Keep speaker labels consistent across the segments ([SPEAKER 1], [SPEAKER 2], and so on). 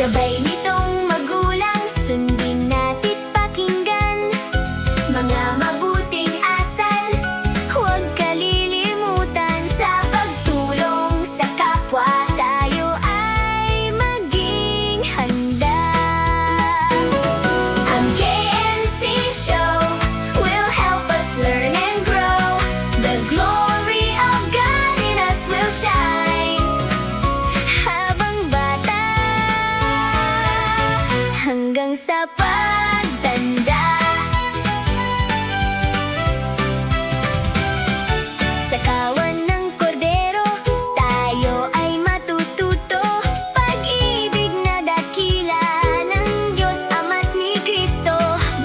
[SPEAKER 1] Gabay nitong magulang, sundin natin pakinggan. Mga mabuting asal, huwag kalilimutan. Sa pagtulong sa kapwa, tayo ay maging handa. Ang KNC Show will help us learn and grow. The glory of God in us will shine. Habang bata hanggang sa pagtanda. Sa kawan ng kordero, tayo ay matututo. Pag-ibig na dakila ng Diyos Ama't ni Kristo.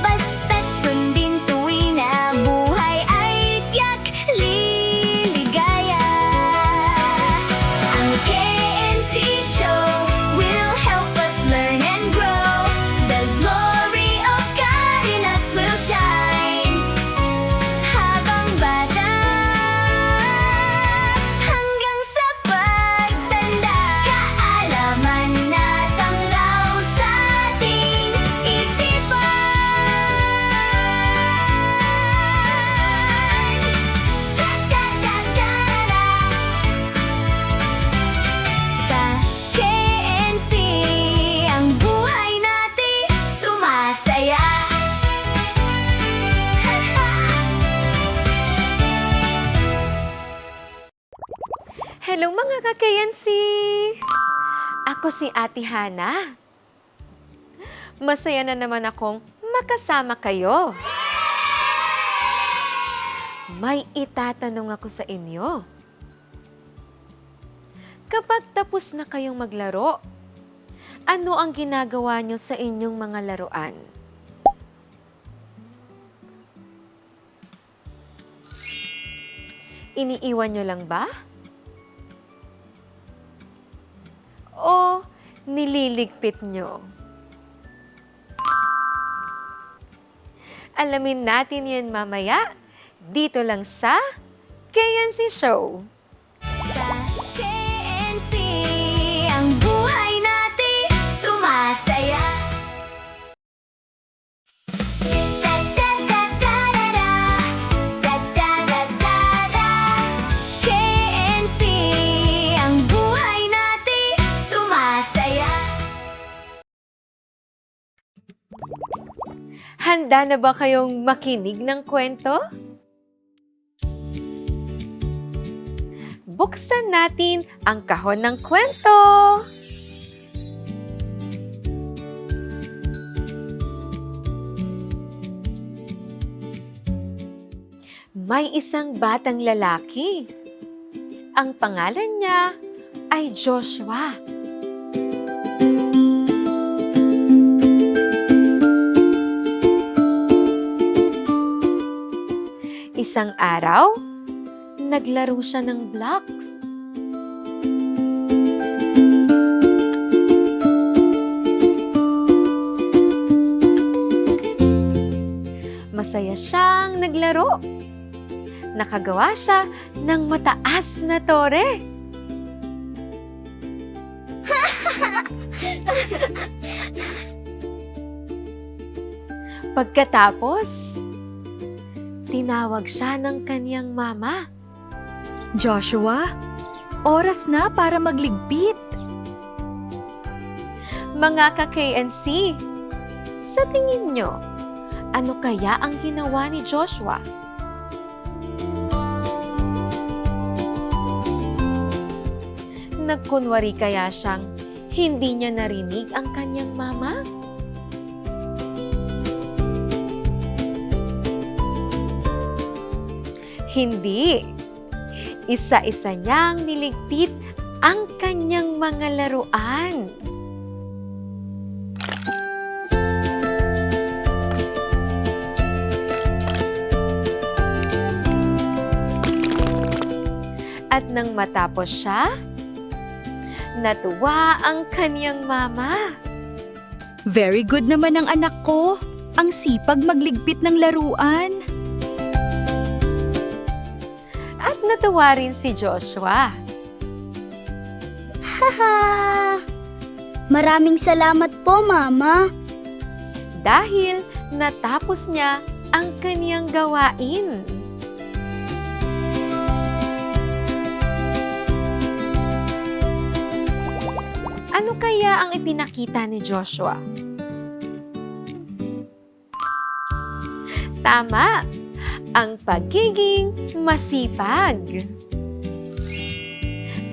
[SPEAKER 1] Basta't sundin tuwin na buhay ay tiyak liligaya. Ang KNC Show will help us learn and grow. The glory of God in us will shine. Habang bata hanggang sa pagtanda. Kaalaman na tanglaw sa ating isipan. Sa KNC, ang buhay natin sumasaya.
[SPEAKER 2] Hello mga ka-KNC! Ako si Ate Hana. Masaya na naman akong makasama kayo. May itatanong ako sa inyo. Kapag tapos na kayong maglaro, ano ang ginagawa nyo sa inyong mga laruan? Iniiwan nyo lang ba? O nililigpit nyo? Alamin natin yan mamaya dito lang sa KNC Show.
[SPEAKER 1] Sa KNC, ang buhay natin sumasaya. Da-da-da-da-da-da, da-da-da-da-da. KNC, ang buhay natin sumasaya.
[SPEAKER 2] Handa na ba kayong makinig ng kwento? Buksan natin ang kahon ng kwento! May isang batang lalaki. Ang pangalan niya ay Joshua. Isang araw, naglaro siya ng blocks. Masaya siyang naglaro. Nakagawa siya ng mataas na tore. Pagkatapos, tinawag siya ng kaniyang mama.
[SPEAKER 3] Joshua, oras na para magligpit.
[SPEAKER 2] Mga ka-KNC, sa tingin nyo, ano kaya ang ginawa ni Joshua? Nagkunwari kaya siyang hindi niya narinig ang kanyang mama? Hindi. Isa-isa niyang niligpit ang kanyang mga laruan. At nang matapos siya, natuwa ang kanyang mama.
[SPEAKER 3] Very good naman ang anak ko. Ang sipag magligpit ng laruan.
[SPEAKER 2] At natuwa rin si Joshua.
[SPEAKER 1] Haha! Maraming salamat po, Mama.
[SPEAKER 2] Dahil natapos niya ang kaniyang gawain. Ano kaya ang ipinakita ni Joshua? Tama! Ang pagiging masipag.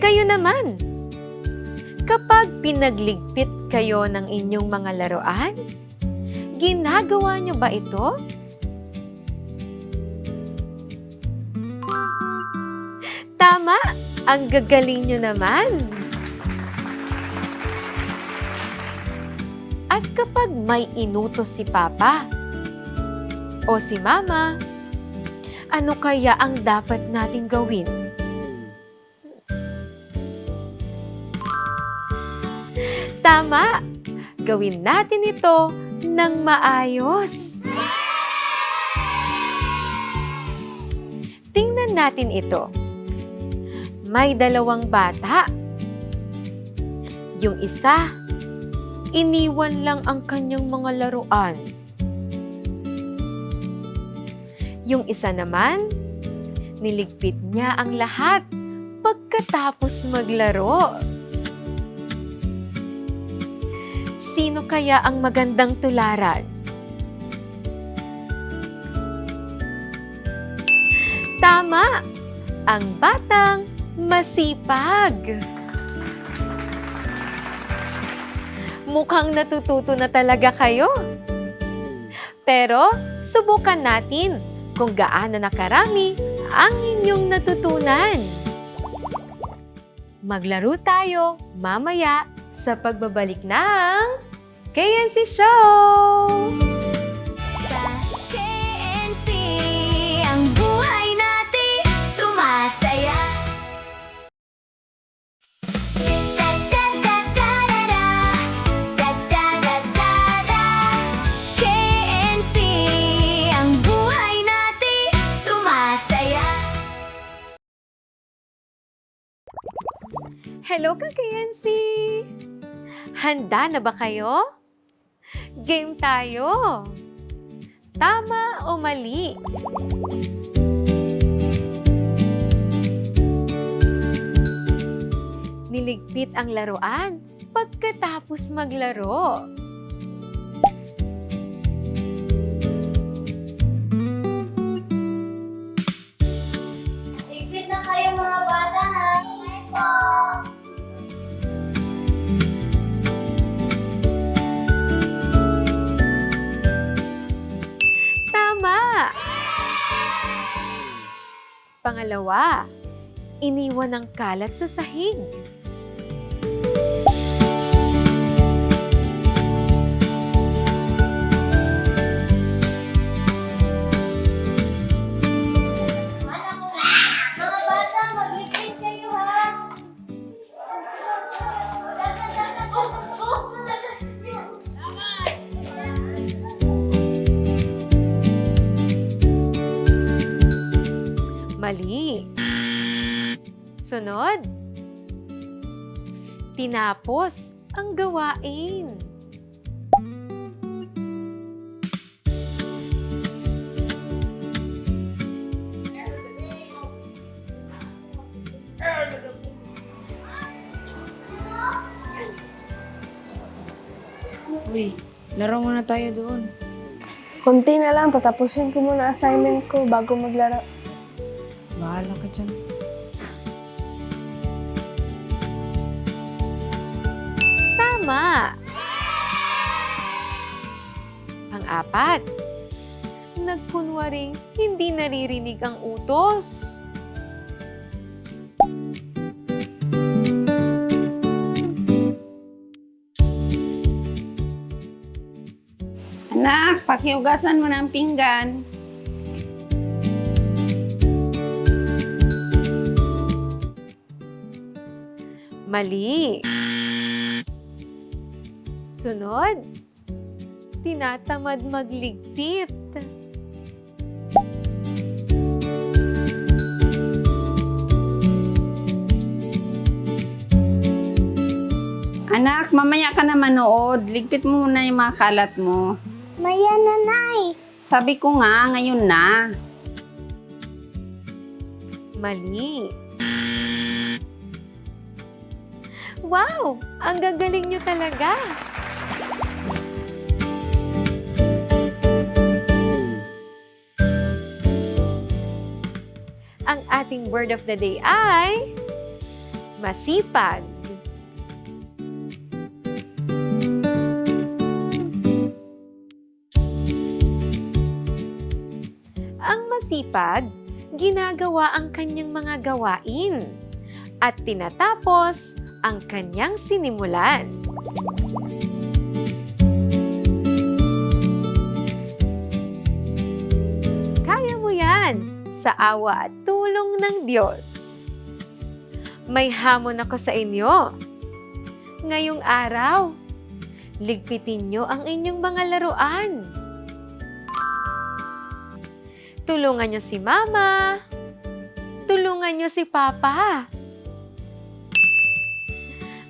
[SPEAKER 2] Kayo naman, kapag pinagligpit kayo ng inyong mga laruan, ginagawa niyo ba ito? Tama! Ang gagaling niyo naman! At kapag may inutos si Papa o si Mama, ano kaya ang dapat nating gawin? Tama! Gawin natin ito ng maayos. Tingnan natin ito. May dalawang bata. Yung isa, iniwan lang ang kanyang mga laruan. Yung isa naman, niligpit niya ang lahat pagkatapos maglaro. Sino kaya ang magandang tularan? Tama! Ang batang masipag. Mukhang natututo na talaga kayo. Pero subukan natin kung gaano na karami ang inyong natutunan. Maglaro tayo mamaya sa pagbabalik ng KNC Show!
[SPEAKER 1] Sa KNC, ang buhay natin sumasaya. Da-da-da-da-da, da-da-da-da-da. KNC, ang buhay natin sumasaya.
[SPEAKER 2] Hello ka-KNC! Handa na ba kayo? Game tayo! Tama o mali? Niligpit ang laruan pagkatapos maglaro.
[SPEAKER 1] Ligpit na kayo mga bata ha. Okay po.
[SPEAKER 2] Tama! Pangalawa, iniwan ng kalat sa sahig.
[SPEAKER 1] Mga bata, magligpit kayo ha.
[SPEAKER 2] Mali. Sunod. Tinapos ang gawain.
[SPEAKER 4] Uy, laro muna tayo doon.
[SPEAKER 5] Konti na lang, tatapusin ko muna assignment ko bago maglaro.
[SPEAKER 4] Bahala ka dyan.
[SPEAKER 2] Tama! Pang-apat, nagkunwaring hindi naririnig ang utos.
[SPEAKER 6] Anak, pakiugasan mo na ang pinggan.
[SPEAKER 2] Mali. Sunod, tinatamad magligpit.
[SPEAKER 6] Anak, mamaya ka na manood. Ligpit mo muna yung mga kalat mo.
[SPEAKER 1] Maya nanay.
[SPEAKER 6] Sabi ko nga, ngayon na.
[SPEAKER 2] Mali. Wow! Ang gagaling nyo talaga! Ang ating word of the day ay masipag. Ang masipag, ginagawa ang kanyang mga gawain at tinatapos ang kanyang sinimulan. Kaya mo yan sa awa at tulong ng Diyos. May hamon ako sa inyo. Ngayong araw, ligpitin nyo ang inyong mga laruan. Tulungan nyo si Mama. Tulungan nyo si Papa.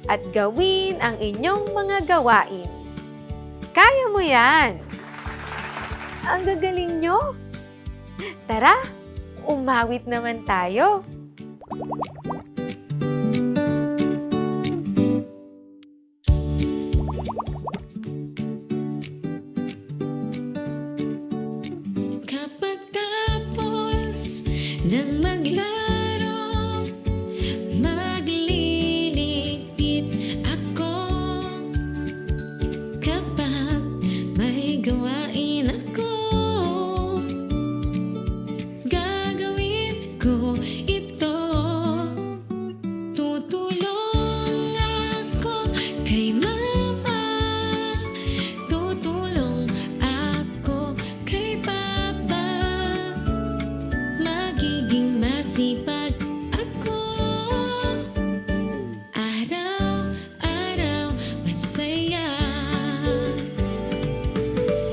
[SPEAKER 2] At gawin ang inyong mga gawain. Kaya mo yan. Ang gagaling nyo. Tara, umawit naman tayo.
[SPEAKER 7] Kapag tapos ng maglaro, magliligpit ako. Kapag may gawain ako, gagawin ko ito. Tutulong ako kay Mama, tutulong ako kay Papa. Magiging masipag ako. Araw-araw masaya.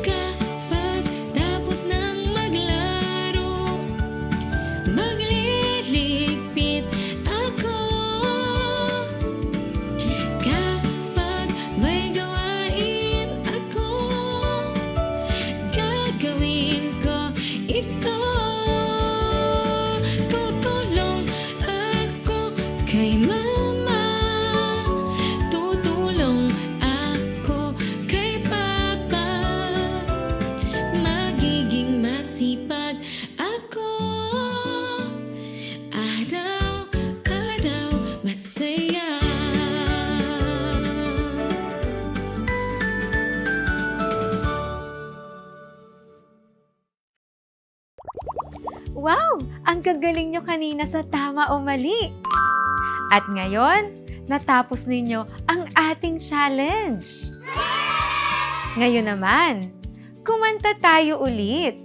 [SPEAKER 7] Kapag tapos ng maglaro, magliligpit ako. Kapag may gawain ako, gagawin ko ito. Tutulong ako kay Mama, tutulong ako kay Papa. Magiging masipag ako. Araw-araw masaya.
[SPEAKER 2] Wow! Ang gagaling nyo kanina sa tama o mali. At ngayon, natapos ninyo ang ating challenge. Ngayon naman, kumanta tayo ulit.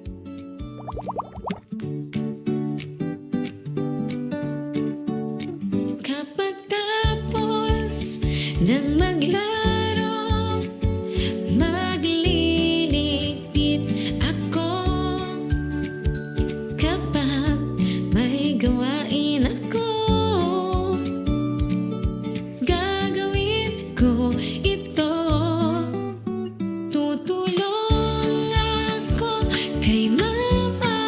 [SPEAKER 7] Kapag tapos ng maglaro, magliligpit ako. Kapag may gawain ako, gagawin ko ito. Tutulong ako kay Mama,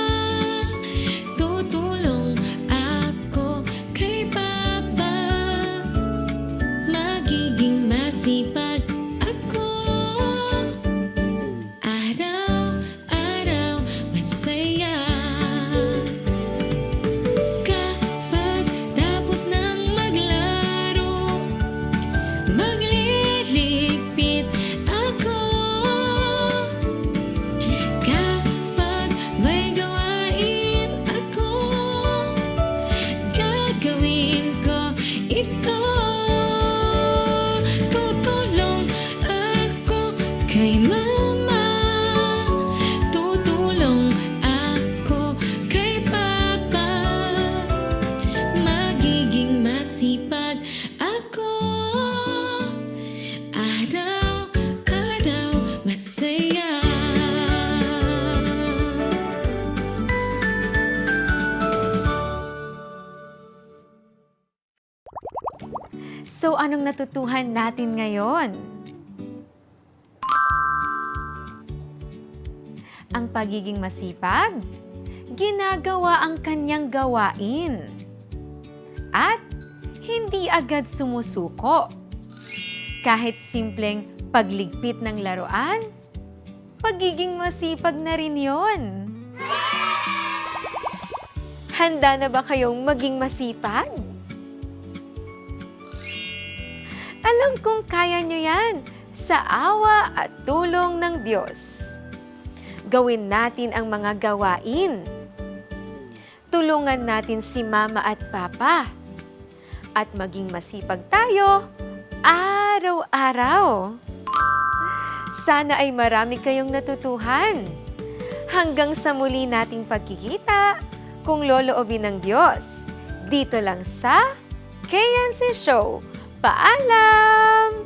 [SPEAKER 7] tutulong ako kay Papa. Magiging masipag ako. Araw-araw masaya. Kapag tapos ng maglaro, magliligpit ako. Kapag may gawain ako, gagawin ko ito. Tutulong ako kay Mama, tutulong ako kay Papa. Magiging masipag ako. Araw-araw masaya.
[SPEAKER 2] So So, anong natutuhan natin ngayon? Ang pagiging masipag, ginagawa ang kanyang gawain. At hindi agad sumusuko. Kahit simpleng pagligpit ng laruan, pagiging masipag na rin yon. Handa na ba kayong maging masipag? Alam kong kaya nyo yan sa awa at tulong ng Diyos. Gawin natin ang mga gawain. Tulungan natin si Mama at Papa. At maging masipag tayo araw-araw. Sana ay marami kayong natutuhan. Hanggang sa muli nating pagkikita, kung loloobin ng Diyos, dito lang sa KNC Show. Paalam!